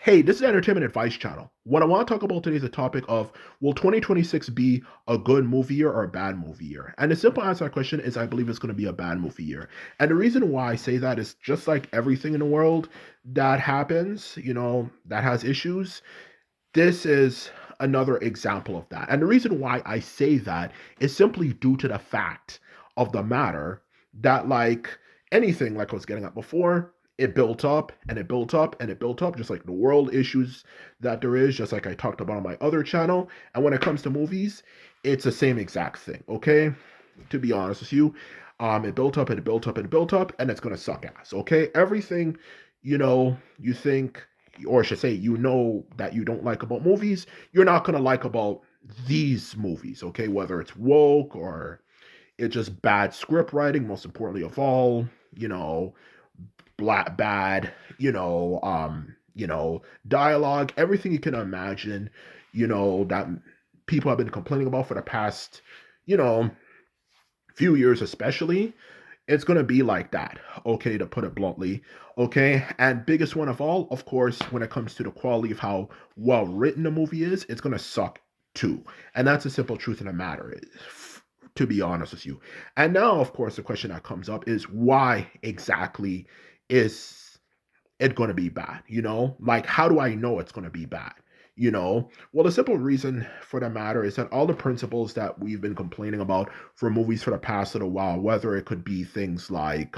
Hey, this is Entertainment Advice Channel. What I want to talk about today is the topic of, will 2026 be a good movie year or a bad movie year? And the simple answer to that question is I believe it's going to be a bad movie year. And the reason why I say that is just like everything in the world that happens, that has issues, this is another example of that. And the reason why I say that is simply due to the fact of the matter that, like anything, like I was getting at before, it built up and it built up and it built up, just like the world issues that there is, just like I talked about on my other channel. And when it comes to movies, it's the same exact thing, okay? To be honest with you, it built up and it built up and it built up, and it's gonna suck ass, okay? Everything, you think, or I should say, that you don't like about movies, you're not gonna like about these movies, okay? Whether it's woke or it's just bad script writing, most importantly of all, black bad, dialogue, everything you can imagine, that people have been complaining about for the past, you know, few years especially. It's going to be like that, okay, to put it bluntly, okay? And biggest one of all, of course, when it comes to the quality of how well written the movie is, it's going to suck too. And that's the simple truth of the matter, to be honest with you. And now, of course, the question that comes up is, why exactly is it going to be bad? Like, how do I know it's going to be bad? Well, the simple reason for the matter is that all the principles that we've been complaining about for movies for the past little while, whether it could be things like,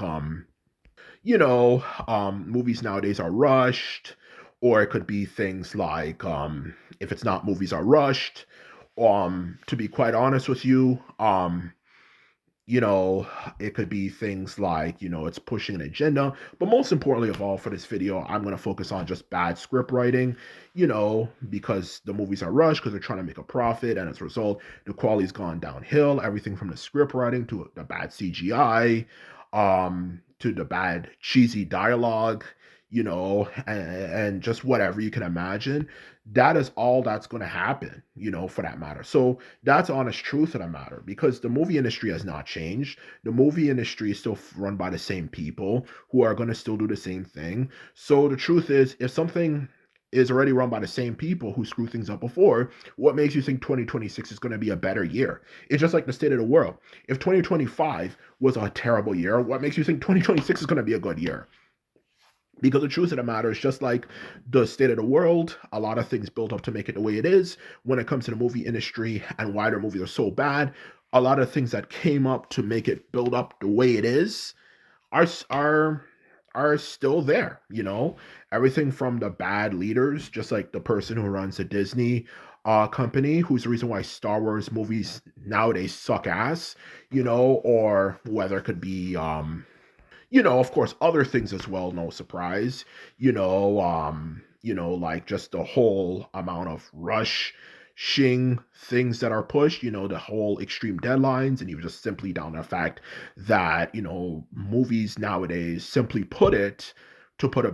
movies nowadays are rushed, or it could be things like, if it's not movies are rushed, to be quite honest with you, you know, it could be things like, it's pushing an agenda. But most importantly of all, for this video, I'm going to focus on just bad script writing, because the movies are rushed because they're trying to make a profit. And as a result, the quality's gone downhill. Everything from the script writing to the bad CGI, to the bad cheesy dialogue, and just whatever you can imagine. That is all that's going to happen, for that matter. So that's honest truth of the matter, because the movie industry has not changed. The movie industry is still run by the same people who are going to still do the same thing. So the truth is, if something is already run by the same people who screwed things up before, what makes you think 2026 is going to be a better year? It's just like the state of the world. If 2025 was a terrible year, what makes you think 2026 is going to be a good year? Because the truth of the matter is, just like the state of the world, a lot of things built up to make it the way it is. When it comes to the movie industry and why their movies are so bad, a lot of things that came up to make it build up the way it is are are still there. Everything from the bad leaders, just like the person who runs the Disney company, who's the reason why Star Wars movies nowadays suck ass, or whether it could be of course, other things as well, no surprise. Like just the whole amount of rushing things that are pushed, the whole extreme deadlines, and even just simply down to the fact that, movies nowadays, simply to put it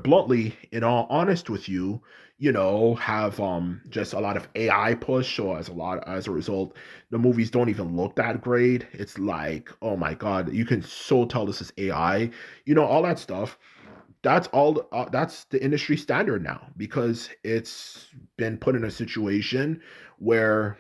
bluntly, in all honest with you, have just a lot of AI push. So as a result, the movies don't even look that great. It's like, oh my god, you can so tell this is AI. All that stuff. That's the industry standard now, because it's been put in a situation where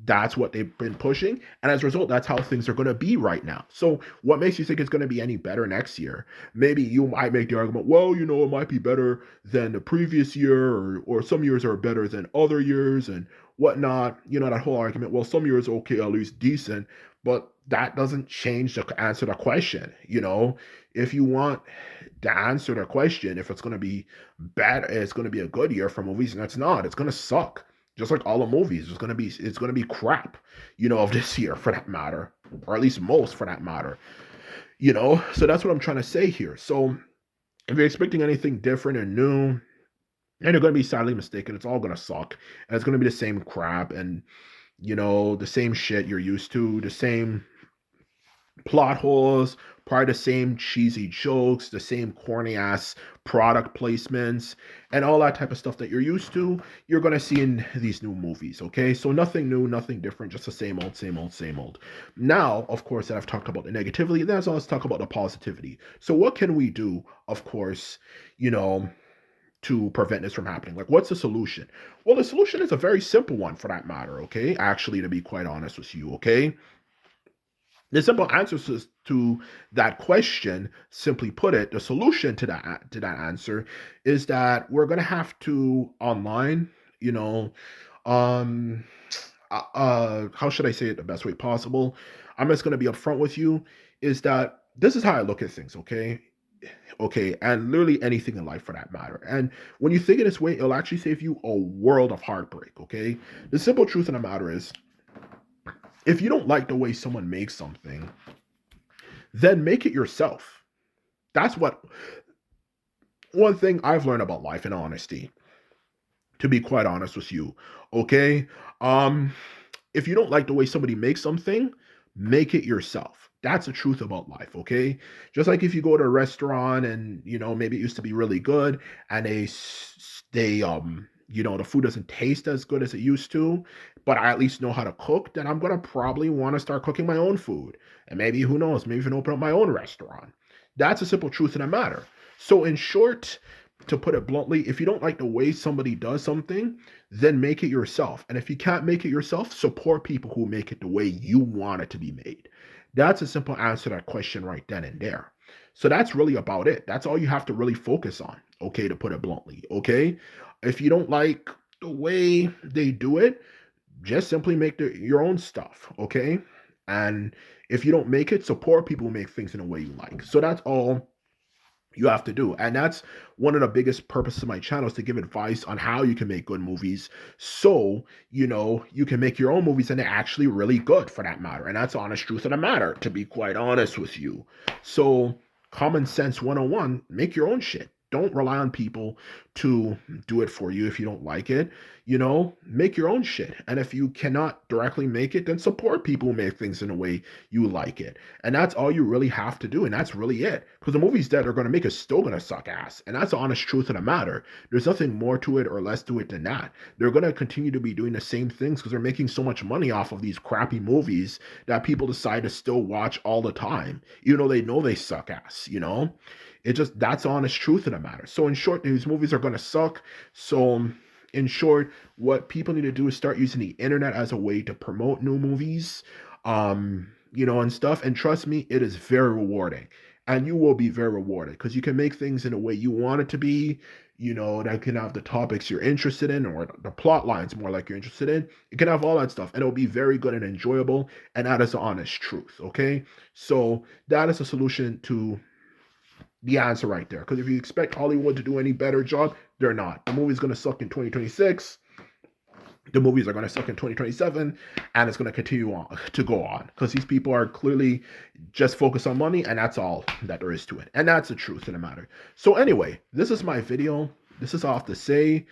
that's what they've been pushing, and as a result, that's how things are going to be right now. So what makes you think it's going to be any better next year? Maybe you might make the argument, well, it might be better than the previous year, or some years are better than other years and whatnot. That whole argument, well, some years okay, at least decent. But that doesn't change the answer to the question. If you want to answer the question, if it's going to be bad, it's going to be a good year for movies, and it's not. It's going to suck. Just like all the movies, it's gonna be crap, of this year, for that matter, or at least most, for that matter. So that's what I'm trying to say here. So if you're expecting anything different and new, and you're gonna be sadly mistaken, it's all gonna suck, and it's gonna be the same crap, and the same shit you're used to, the same plot holes, probably the same cheesy jokes, the same corny ass product placements, and all that type of stuff that you're used to, you're going to see in these new movies, okay? So nothing new, nothing different, just the same old, same old, same old. Now, of course, that I've talked about the negativity, let's talk about the positivity. So what can we do, of course, you know, to prevent this from happening? Like, what's the solution? Well, the solution is a very simple one for that matter, okay? Actually, to be quite honest with you, okay? The simple answer to that question, simply put it, the solution to that answer is that we're gonna have to online, you know, um, how should I say it the best way possible? I'm just gonna be upfront with you. Is that this is how I look at things, okay? Okay, and literally anything in life for that matter. And when you think in this way, it'll actually save you a world of heartbreak, okay? The simple truth of the matter is, if you don't like the way someone makes something, then make it yourself. That's what one thing I've learned about life in honesty, to be quite honest with you. Okay? Um if you don't like the way somebody makes something, make it yourself. That's the truth about life, okay? Just like if you go to a restaurant and, maybe it used to be really good and the food doesn't taste as good as it used to, but I at least know how to cook, then I'm going to probably want to start cooking my own food. And maybe who knows, maybe even open up my own restaurant. That's a simple truth of the matter. So in short, to put it bluntly, if you don't like the way somebody does something, then make it yourself. And if you can't make it yourself, support people who make it the way you want it to be made. That's a simple answer to that question right then and there. So that's really about it. That's all you have to really focus on, okay, to put it bluntly, okay? If you don't like the way they do it, just simply make your own stuff, okay? And if you don't make it, support people who make things in a way you like. So that's all you have to do. And that's one of the biggest purposes of my channel, is to give advice on how you can make good movies. So, you can make your own movies and they're actually really good for that matter. And that's the honest truth of the matter, to be quite honest with you. So, common sense 101, make your own shit. Don't rely on people to do it for you if you don't like it. Make your own shit. And if you cannot directly make it, then support people who make things in a way you like it. And that's all you really have to do. And that's really it. Because the movies that are going to make is still going to suck ass. And that's the honest truth of the matter. There's nothing more to it or less to it than that. They're going to continue to be doing the same things because they're making so much money off of these crappy movies that people decide to still watch all the time, even though they know they suck ass. That's the honest truth of the matter. So in short, these movies are going to suck. So in short, what people need to do is start using the internet as a way to promote new movies, and stuff. And trust me, it is very rewarding. And you will be very rewarded because you can make things in a way you want it to be, that can have the topics you're interested in or the plot lines more like you're interested in. It can have all that stuff and it'll be very good and enjoyable. And that is the honest truth. Okay. So that is a solution to the answer right there. Because if you expect Hollywood to do any better job, they're not. The movie's going to suck in 2026. The movies are going to suck in 2027, and it's going to continue on to go on because these people are clearly just focused on money, and that's all that there is to it. And that's the truth of the matter. So anyway, this is my video. This is all I have to say.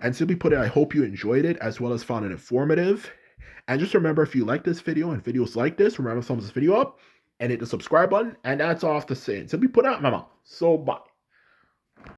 And simply put it, I hope you enjoyed it as well as found it informative. And just remember, if you like this video and videos like this, remember to thumbs this video up and hit the subscribe button. And that's all I have to say. And simply put out, mama. So bye.